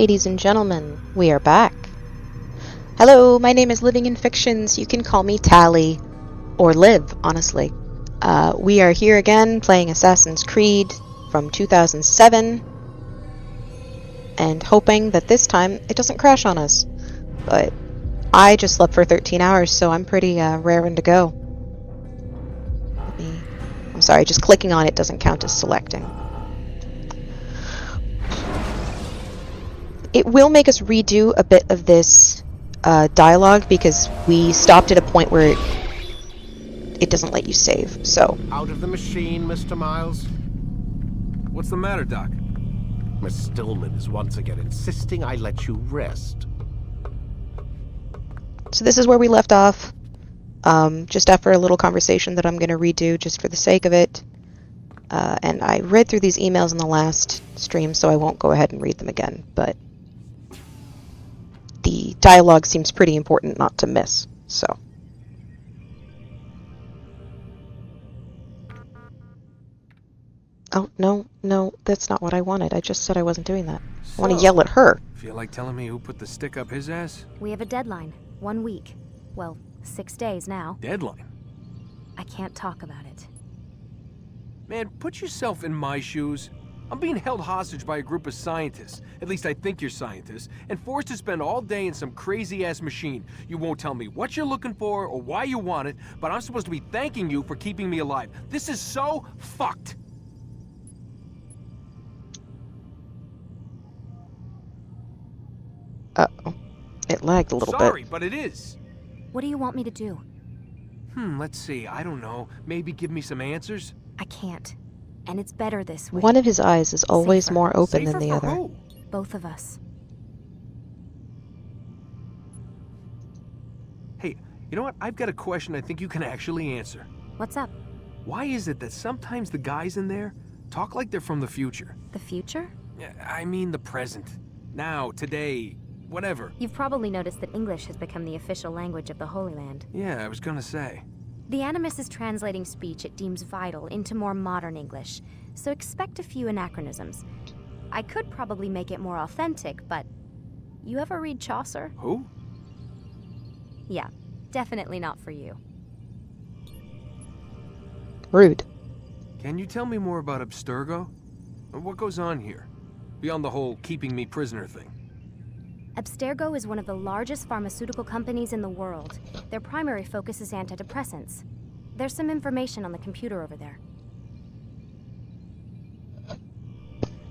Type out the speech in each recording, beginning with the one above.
Ladies and gentlemen, we are back. Hello, my name is Living in Fictions. You can call me Tally. Or Liv, honestly. We are here again playing Assassin's Creed from 2007. And hoping that this time it doesn't crash on us. But I just slept for 13 hours, so I'm pretty raring to go. I'm sorry, just clicking on it doesn't count as selecting. It will make us redo a bit of this dialogue because we stopped at a point where it doesn't let you save, so. Out of the machine, Mr. Miles? What's the matter, Doc? Miss Stillman is once again insisting I let you rest. So this is where we left off, just after a little conversation that I'm going to redo just for the sake of it. And I read through these emails in the last stream, so I won't go ahead and read them again, but the dialogue seems pretty important not to miss, so. Oh, no, that's not what I wanted. I just said I wasn't doing that. I want to yell at her. Feel like telling me who put the stick up his ass? We have a deadline. 1 week. Well, 6 days now. Deadline? I can't talk about it. Man, put yourself in my shoes. I'm being held hostage by a group of scientists, at least I think you're scientists, and forced to spend all day in some crazy-ass machine. You won't tell me what you're looking for or why you want it, but I'm supposed to be thanking you for keeping me alive. This is so fucked! Uh-oh. It lagged a little bit. Sorry, but it is. What do you want me to do? Let's see. I don't know. Maybe give me some answers? I can't. And it's better this way. One of his eyes is always Safer. more open Safer than the for other. who? Both of us. Hey, you know what? I've got a question I think you can actually answer. What's up? Why is it that sometimes the guys in there talk like they're from the future? The future? I mean the present. Now, today, whatever. You've probably noticed that English has become the official language of the Holy Land. Yeah, I was gonna say. The Animus is translating speech it deems vital into more modern English, so expect a few anachronisms. I could probably make it more authentic, but... You ever read Chaucer? Who? Yeah, definitely not for you. Rude. Can you tell me more about Abstergo? What goes on here? Beyond the whole keeping me prisoner thing. Abstergo is one of the largest pharmaceutical companies in the world. Their primary focus is antidepressants. There's some information on the computer over there.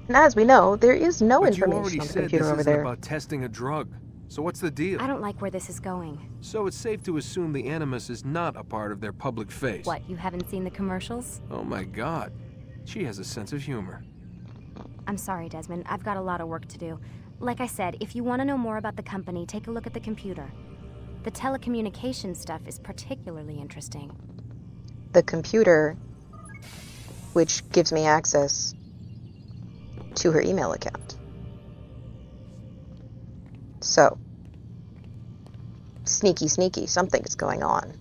And as we know, there is no But you information already on the said computer this over isn't there. about testing a drug. So what's the deal? I don't like where this is going. So it's safe to assume the Animus is not a part of their public face. What, you haven't seen the commercials? Oh my god. She has a sense of humor. I'm sorry, Desmond. I've got a lot of work to do. Like I said, if you want to know more about the company, take a look at the computer. The telecommunications stuff is particularly interesting. The computer, which gives me access to her email account. So, sneaky, something's going on.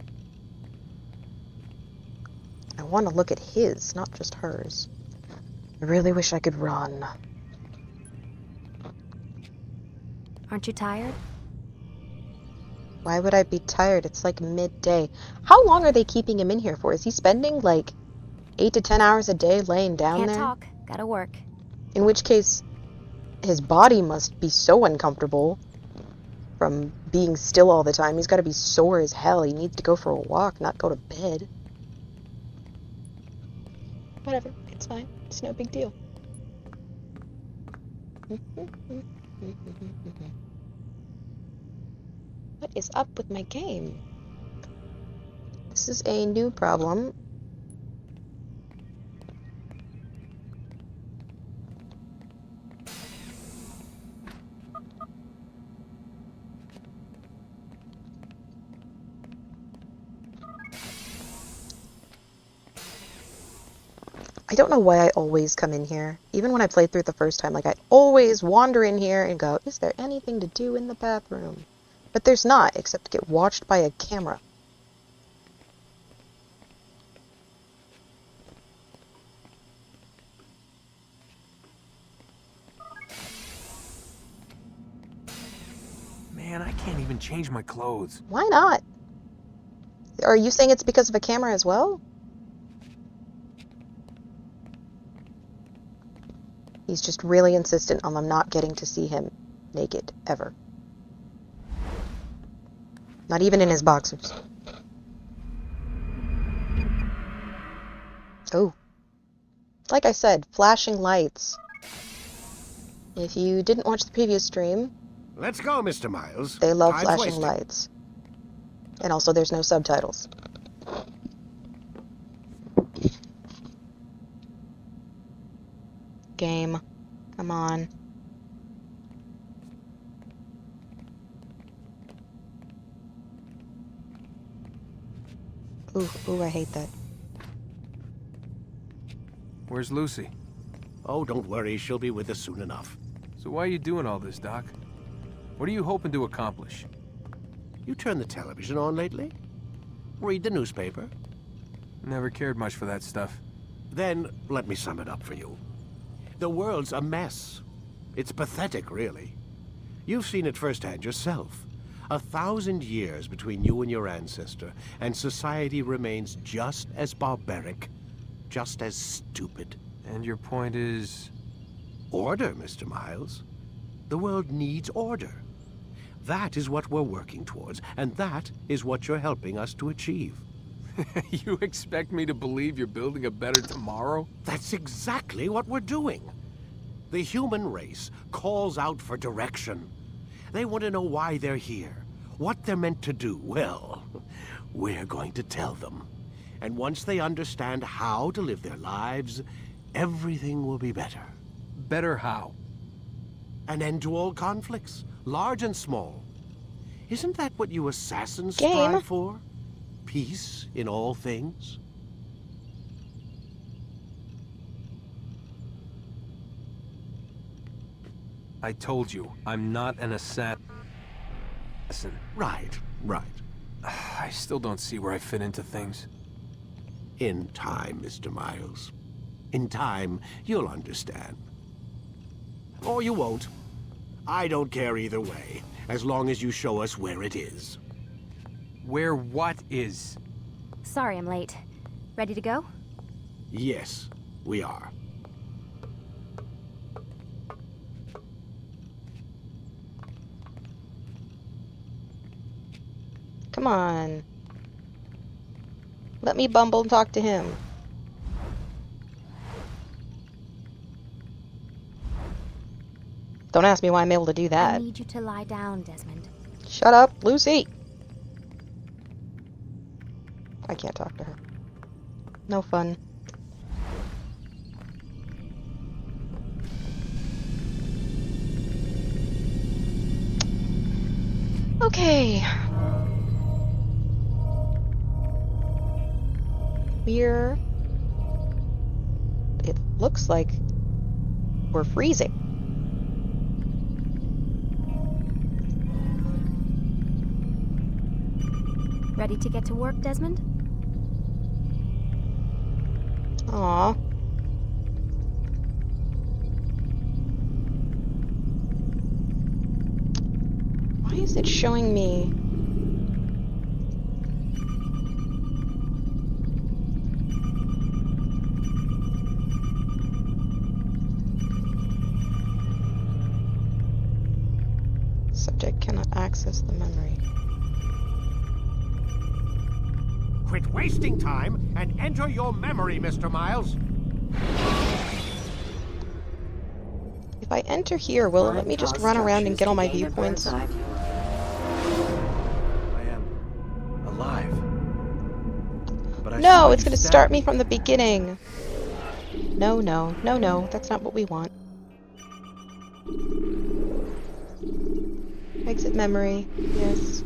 I want to look at his, not just hers. I really wish I could run. Aren't you tired? Why would I be tired? It's like midday. How long are they keeping him in here for? Is he spending like 8 to 10 hours a day laying down Can't there? talk. Gotta work. In which case, his body must be so uncomfortable from being still all the time. He's got to be sore as hell. He needs to go for a walk, not go to bed. Whatever. It's fine. It's no big deal. What is up with my game? This is a new problem. I don't know why I always come in here. Even when I played through it the first time, like I always wander in here and go, is there anything to do in the bathroom? But there's not, except to get watched by a camera. even change my clothes. Why not? Are you saying it's because of a camera as well? He's just really insistent on them not getting to see him naked, ever. Not even in his boxers. Oh. Like I said, flashing lights. If you didn't watch the previous stream, Let's go, Mr. Miles. they love Time's flashing wasting. lights. And also there's no subtitles. Game. Come on. Ooh, I hate that. Where's Lucy? Oh, don't worry. She'll be with us soon enough. So why are you doing all this, Doc? What are you hoping to accomplish? You turn the television on lately? Read the newspaper? Never cared much for that stuff. Then let me sum it up for you. The world's a mess. It's pathetic, really. You've seen it firsthand yourself. 1,000 years between you and your ancestor, and society remains just as barbaric, just as stupid. And your point is? Order, Mr. Miles. The world needs order. That is what we're working towards, and that is what you're helping us to achieve. You expect me to believe you're building a better tomorrow? That's exactly what we're doing. The human race calls out for direction. They want to know why they're here, what they're meant to do. Well, we're going to tell them. And once they understand how to live their lives, everything will be better. Better how? An end to all conflicts, large and small. Isn't that what you assassins Game. strive for? Peace in all things? I told you, I'm not an assassin. Right. I still don't see where I fit into things. In time, Mr. Miles. In time, you'll understand. Or you won't. I don't care either way, as long as you show us where it is. Where what is? Sorry I'm late. Ready to go? Yes, we are. Come on. Let me bumble and talk to him. Don't ask me why I'm able to do I that. need you to lie down, Desmond. Shut up, Lucy! I can't talk to her. No fun. Okay. It looks like we're freezing. Ready to get to work, Desmond? Aww. Why is it showing me? Subject cannot access the memory. Quit wasting time and enter your memory, Mr. Miles. If I enter here, will it let me just run around and get all my viewpoints? I am alive. But No, it's going to start me from the beginning. No, that's not what we want. Exit memory, yes.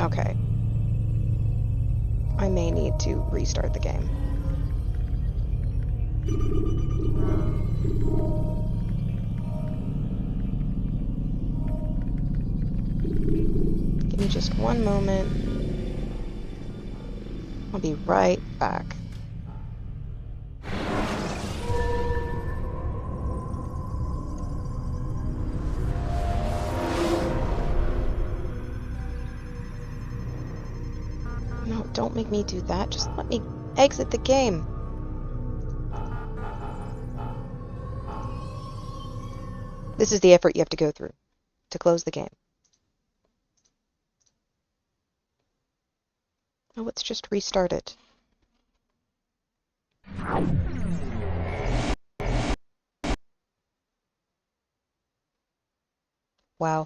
Okay. I may need to restart the game. me just one moment. I'll be right back. No, don't make me do that. Just let me exit the game. This is the effort you have to go through to close the game. Oh, let's just restart it. Wow.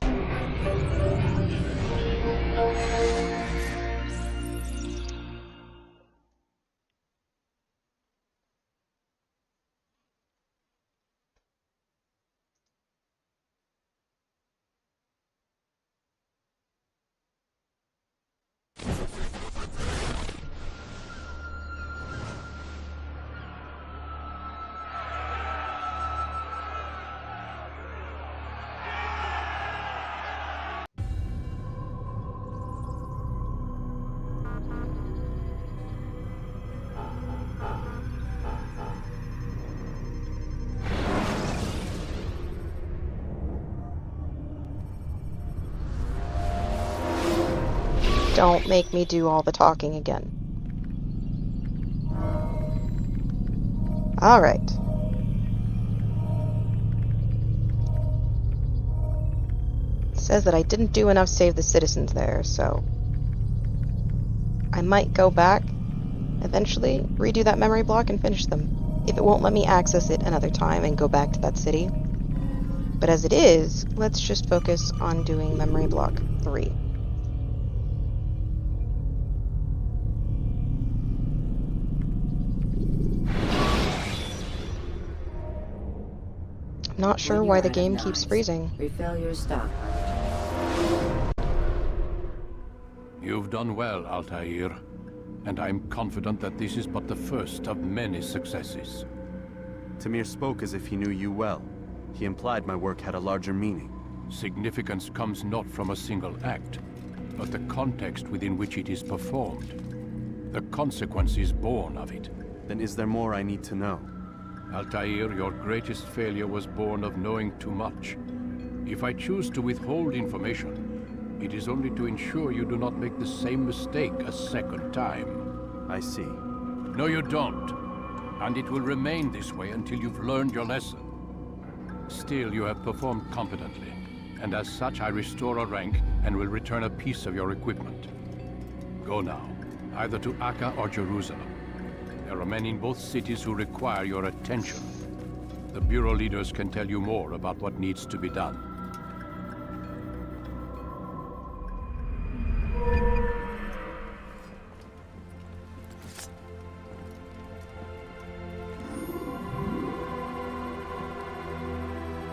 Don't make me do all the talking again. Alright. It says that I didn't do enough to save the citizens there, so I might go back eventually, redo that memory block and finish them. If it won't let me access it another time and go back to that city. But as it is, let's just focus on doing memory block 3. Not sure why the game keeps freezing. Refill your stock. You've done well, Altair, and I'm confident that this is but the first of many successes. Tamir spoke as if he knew you well. He implied my work had a larger meaning. Significance comes not from a single act, but the context within which it is performed. The consequence is born of it. Then is there more I need to know? Altair, your greatest failure was born of knowing too much. If I choose to withhold information, it is only to ensure you do not make the same mistake a second time. I see. No, you don't. And it will remain this way until you've learned your lesson. Still, you have performed competently, and as such I restore a rank and will return a piece of your equipment. Go now, either to Akka or Jerusalem. There are men in both cities who require your attention. The Bureau leaders can tell you more about what needs to be done.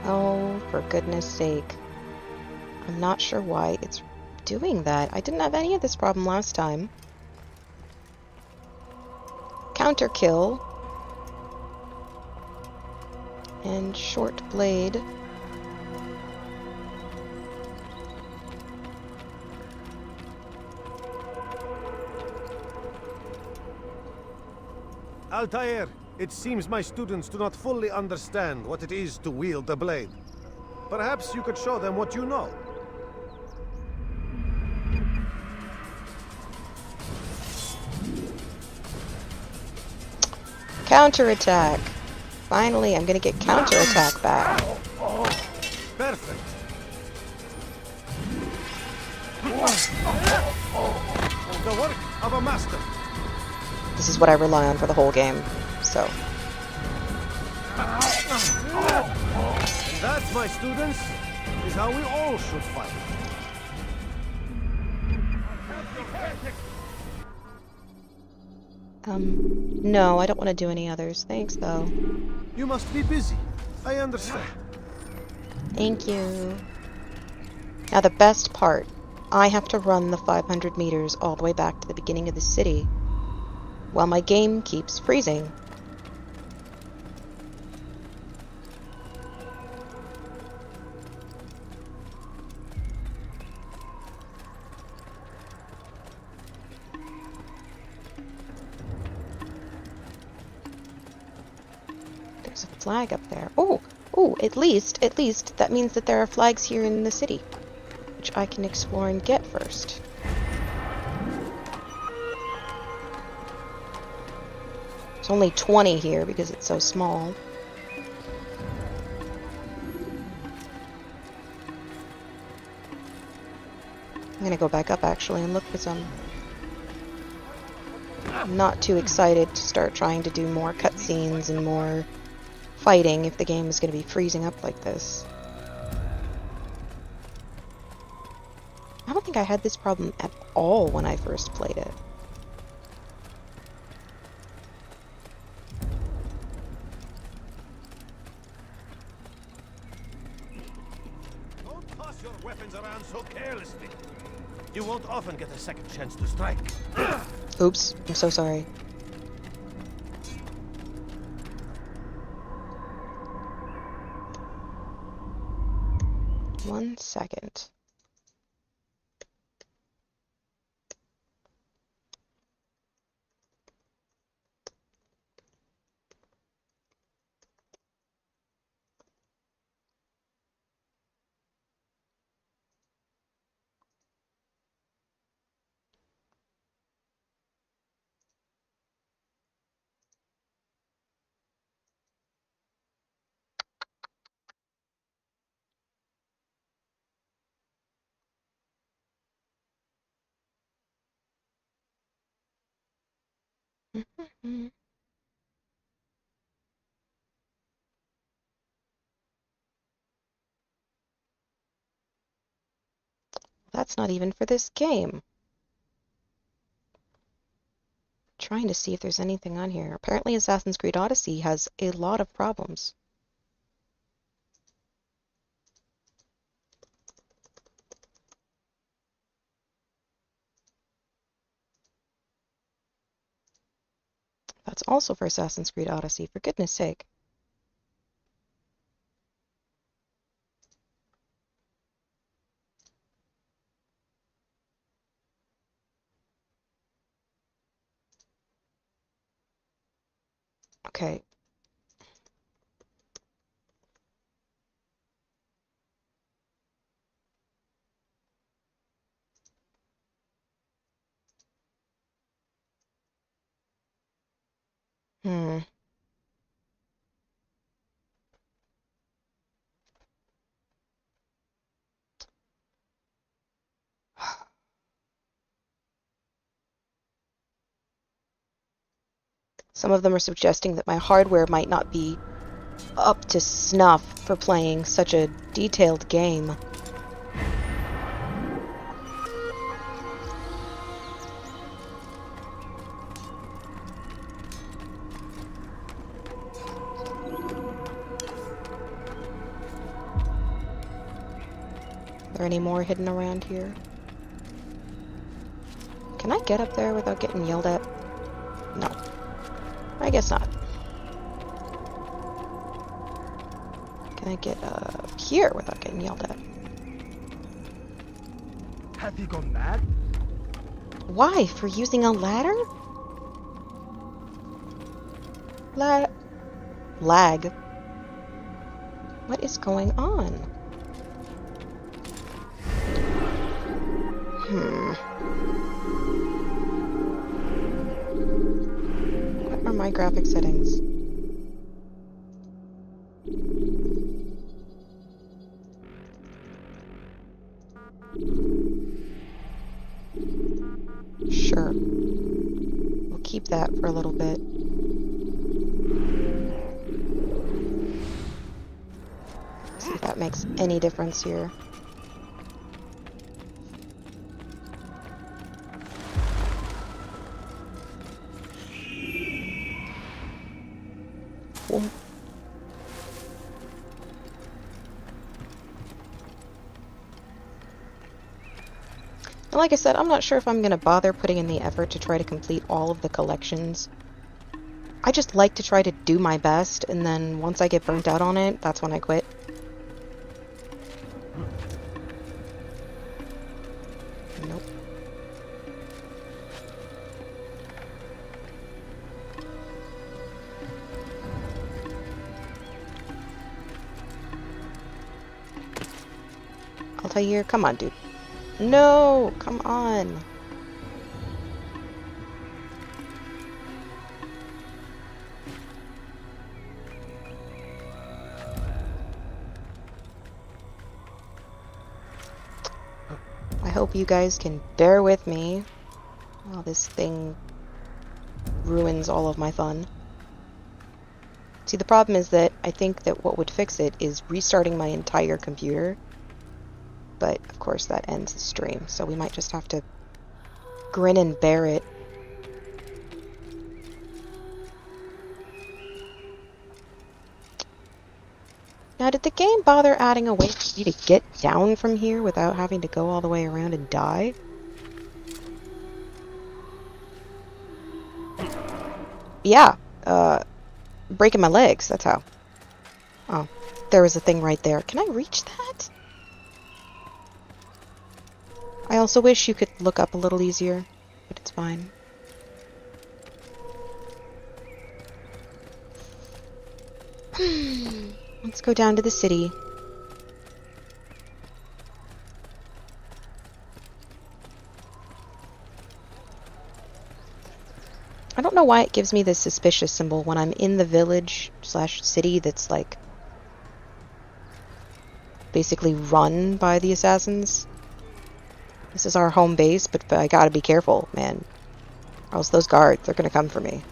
Oh, for goodness sake. I'm not sure why it's doing that. I didn't have any of this problem last time. Counter kill. And short blade. Altair, it seems my students do not fully understand what it is to wield the blade. Perhaps you could show them what you know. Counterattack. Finally, I'm gonna get counterattack back. Perfect. The work of a master. This is what I rely on for the whole game, so. And that, my students, is how we all should fight. No, I don't want to do any others. Thanks, though. You must be busy. I understand. Thank you. Now the best part. I have to run the 500 meters all the way back to the beginning of the city, while my game keeps freezing. There's a flag up there. Oh! Oh, at least, that means that there are flags here in the city, which I can explore and get first. There's only 20 here because it's so small. I'm gonna go back up actually and look for some. I'm not too excited to start trying to do more cutscenes and more fighting if the game is going to be freezing up like this. I don't think I had this problem at all when I first played it. Don't toss your weapons around so carelessly. You won't often get a second chance to strike. Oops, I'm so sorry. One second. That's not even for this game. Trying to see if there's anything on here. Apparently Assassin's Creed Odyssey has a lot of problems. That's also for Assassin's Creed Odyssey, for goodness sake. Okay. Hmm. Some of them are suggesting that my hardware might not be up to snuff for playing such a detailed game. Are there any more hidden around here? Can I get up there without getting yelled at? No. I guess not. Can I get up here without getting yelled at? Have you gone mad? Why? For using a ladder? Lag. What is going on? What are my graphic settings? Sure. We'll keep that for a little bit. See if that makes any difference here. Cool. And like I said, I'm not sure if I'm going to bother putting in the effort to try to complete all of the collections. I just like to try to do my best, and then once I get burnt out on it, that's when I quit. Nope. Altair? Come on, dude. No! Come on! I hope you guys can bear with me while this thing ruins all of my fun. See, the problem is that I think that what would fix it is restarting my entire computer. But, of course, that ends the stream, so we might just have to grin and bear it. Now, did the game bother adding a way for me to get down from here without having to go all the way around and die? Yeah, breaking my legs, that's how. Oh, there was a thing right there. Can I reach that? I also wish you could look up a little easier, but it's fine. Let's go down to the city. I don't know why it gives me this suspicious symbol when I'm in the village slash city that's like basically run by the assassins. This is our home base, but I gotta be careful, man. Or else those guards, they're gonna come for me.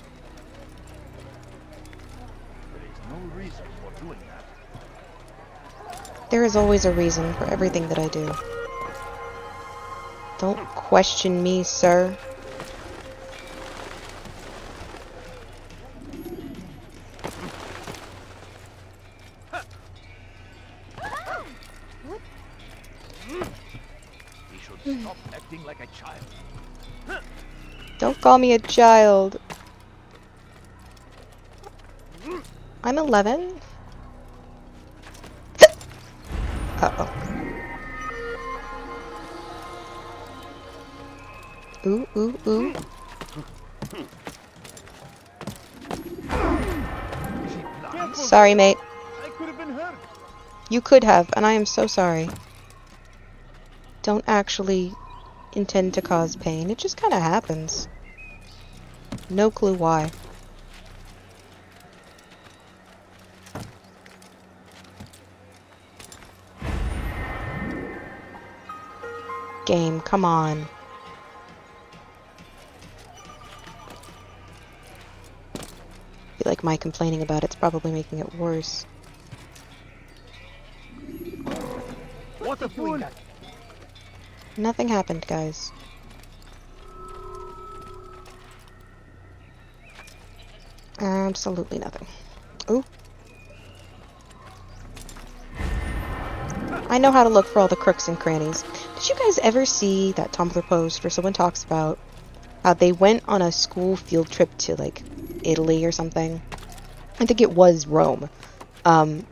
There is always a reason for everything that I do. Don't question me, sir. Stop acting like a child. Don't call me a child. I'm 11. Uh-oh. Ooh, ooh, ooh. Sorry, mate. I could have been hurt. You could have, and I am so sorry. Don't actually intend to cause pain. It just kind of happens. No clue why. Game, come on. I feel like my complaining about it's probably making it worse. What a fool! Nothing happened, guys. Absolutely nothing. Ooh. I know how to look for all the crooks and crannies. Did you guys ever see that Tumblr post where someone talks about how they went on a school field trip to, like, Italy or something? I think it was Rome. And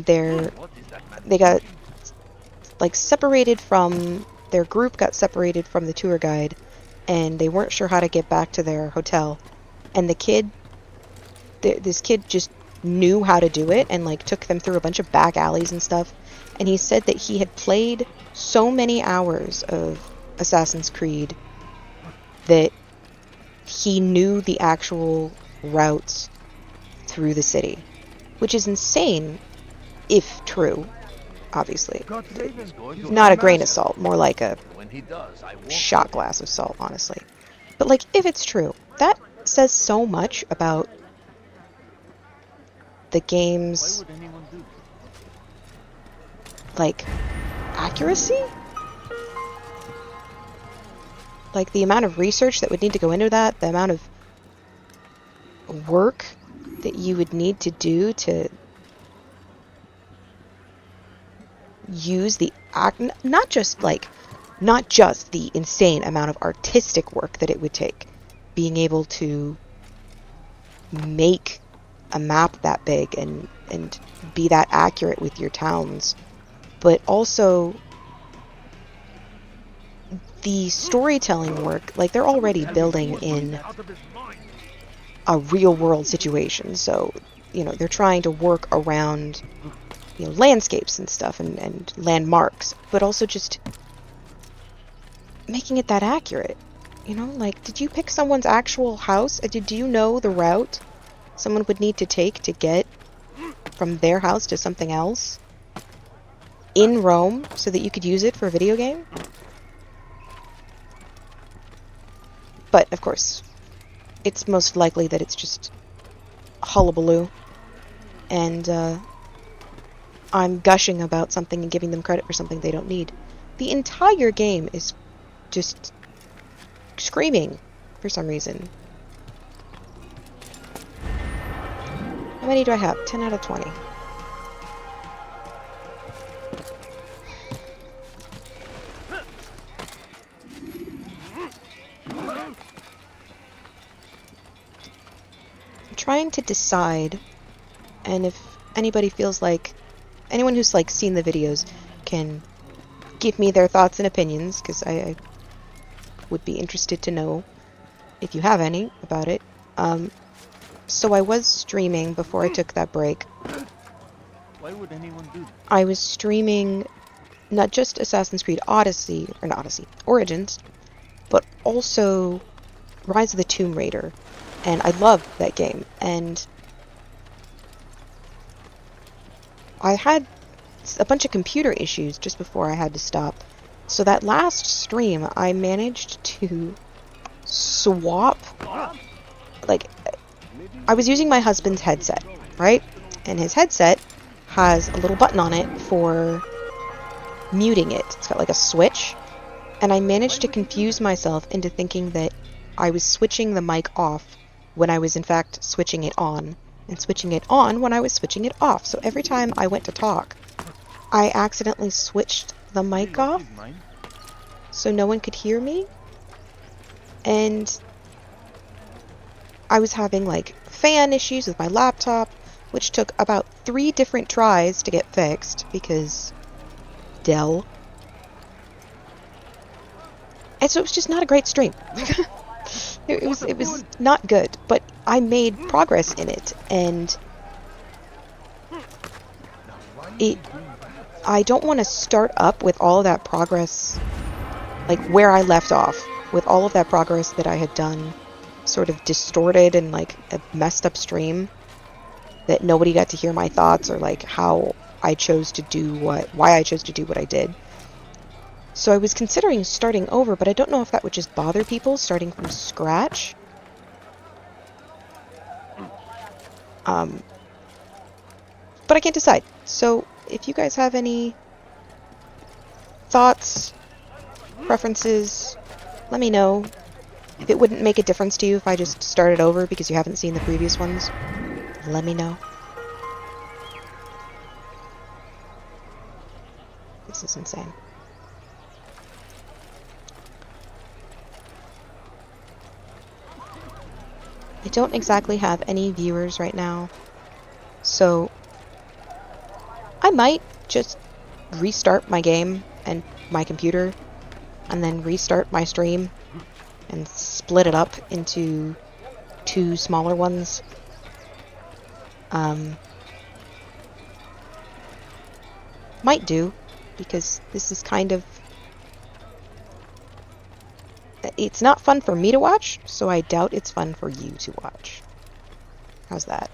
they got, like, separated from... Their group got separated from the tour guide, and they weren't sure how to get back to their hotel. And the kid... this kid just knew how to do it, and, like, took them through a bunch of back alleys and stuff. And he said that he had played so many hours of Assassin's Creed that he knew the actual routes through the city. Which is insane, if true, obviously. Not a grain of salt, more like a shot glass of salt, honestly. But, like, if it's true, that says so much about the game's, like, accuracy? Like, the amount of research that would need to go into that, the amount of work that you would need to do to use the not just the insane amount of artistic work that it would take, being able to make a map that big and be that accurate with your towns, but also the storytelling work. Like, they're already building in a real world situation, so, you know, they're trying to work around, you know, landscapes and stuff and landmarks, but also just making it that accurate. You know, like, did you pick someone's actual house? Do you know the route someone would need to take to get from their house to something else in Rome so that you could use it for a video game? But, of course, it's most likely that it's just hullabaloo. And, I'm gushing about something and giving them credit for something they don't need. The entire game is just screaming for some reason. How many do I have? 10 out of 20. I'm trying to decide, and if anybody feels like, anyone who's like seen the videos can give me their thoughts and opinions, because I would be interested to know if you have any about it. So I was streaming before I took that break. Why would anyone do that? I was streaming not just Assassin's Creed Odyssey, or not Odyssey, Origins, but also Rise of the Tomb Raider. And I loved that game. And I had a bunch of computer issues just before I had to stop. So that last stream, I managed to swap, like, I was using my husband's headset, right? And his headset has a little button on it for muting it. It's got like a switch. And I managed to confuse myself into thinking that I was switching the mic off when I was in fact switching it on, and switching it on when I was switching it off. So every time I went to talk, I accidentally switched the mic off so no one could hear me. And I was having like fan issues with my laptop, which took about 3 different tries to get fixed because Dell. And so it was just not a great stream. It was not good, but I made progress in it, and I don't want to start up with all of that progress, like where I left off, with all of that progress that I had done sort of distorted and like a messed up stream that nobody got to hear my thoughts or like how I chose to do why I chose to do what I did. So I was considering starting over, but I don't know if that would just bother people, starting from scratch. But I can't decide. So if you guys have any thoughts, preferences, let me know. If it wouldn't make a difference to you if I just started over because you haven't seen the previous ones, let me know. This is insane. I don't exactly have any viewers right now, so I might just restart my game and my computer, and then restart my stream, and split it up into 2 smaller ones. Might do, because this is kind of... It's not fun for me to watch, so I doubt it's fun for you to watch. How's that?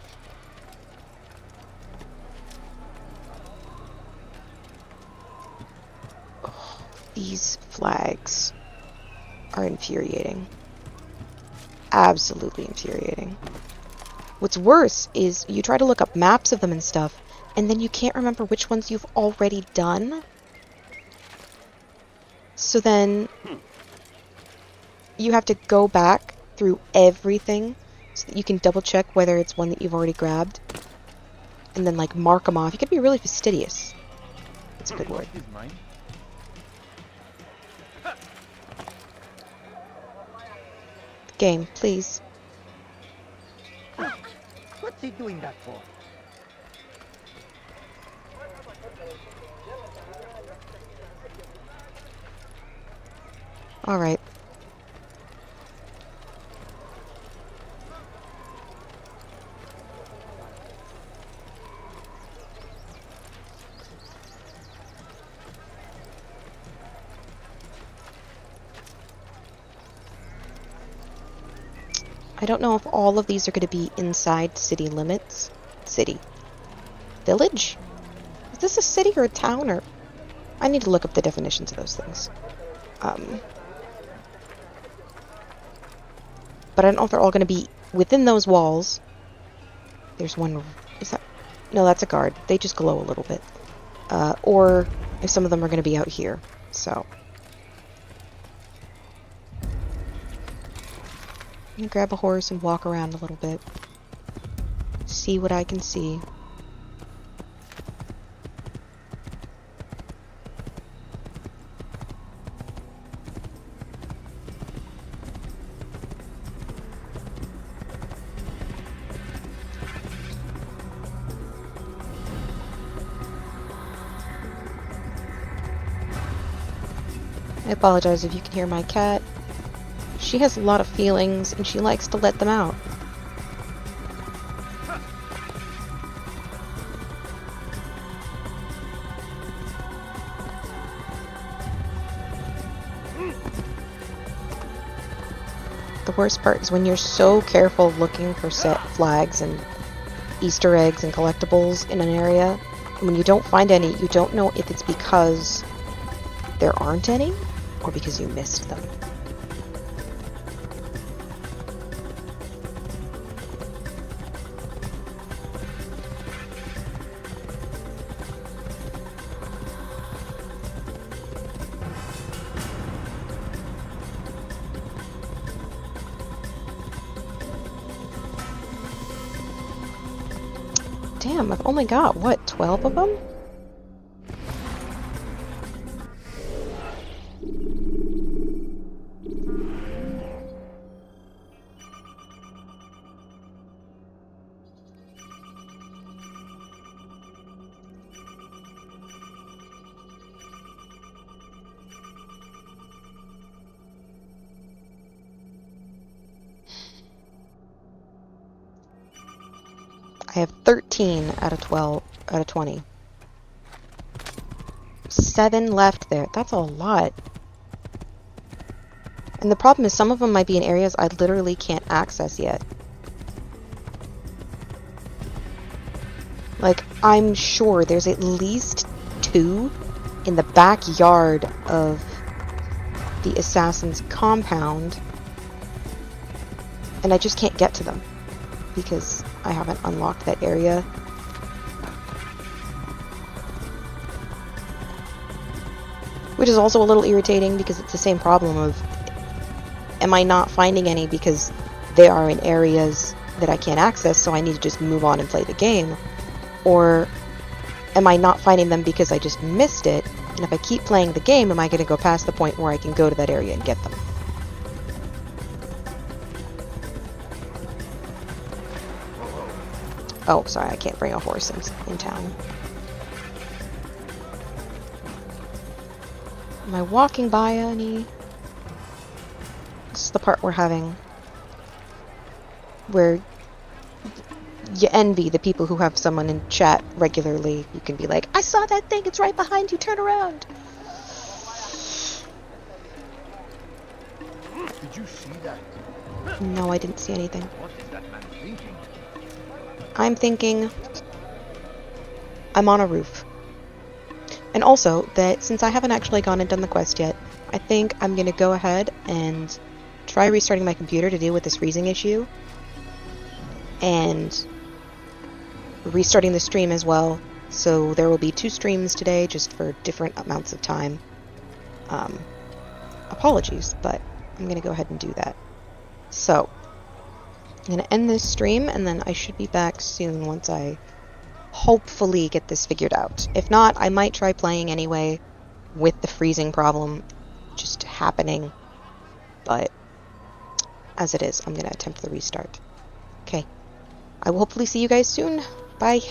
Oh, these flags are infuriating. Absolutely infuriating. What's worse is you try to look up maps of them and stuff, and then you can't remember which ones you've already done. So then you have to go back through everything so that you can double check whether it's one that you've already grabbed, and then like mark them off. You can be really fastidious. That's a good word. Game, please. What's he doing that for? Alright. I don't know if all of these are going to be inside city limits. City. Village? Is this a city or a town, or... I need to look up the definitions of those things. But I don't know if they're all going to be within those walls. There's one... Is that... No, that's a guard. They just glow a little bit. Or if some of them are going to be out here. So... I'm gonna grab a horse and walk around a little bit. See what I can see. I apologize if you can hear my cat. She has a lot of feelings, and she likes to let them out. The worst part is when you're so careful looking for set flags and Easter eggs and collectibles in an area, and when you don't find any, you don't know if it's because there aren't any, or because you missed them. Damn, I've only got, what, 12 of them? I have 13 out of 12, out of 20. 7 left there. That's a lot. And the problem is some of them might be in areas I literally can't access yet. Like, I'm sure there's at least 2 in the backyard of the assassin's compound. And I just can't get to them because I haven't unlocked that area. Which is also a little irritating because it's the same problem of, am I not finding any because they are in areas that I can't access, so I need to just move on and play the game? Or am I not finding them because I just missed it, and if I keep playing the game, am I going to go past the point where I can go to that area and get them? Oh, sorry, I can't bring a horse in town. Am I walking by any? This is the part we're having where you envy the people who have someone in chat regularly. You can be like, I saw that thing, it's right behind you, turn around. Did you see that? No, I didn't see anything. What is that man thinking? I'm thinking I'm on a roof. And also, that since I haven't actually gone and done the quest yet, I think I'm going to go ahead and try restarting my computer to deal with this freezing issue. And restarting the stream as well. So there will be 2 streams today, just for different amounts of time. Apologies, but I'm going to go ahead and do that. So, I'm going to end this stream, and then I should be back soon once I hopefully get this figured out. If not, I might try playing anyway with the freezing problem just happening. But as it is, I'm going to attempt the restart. Okay. I will hopefully see you guys soon. Bye.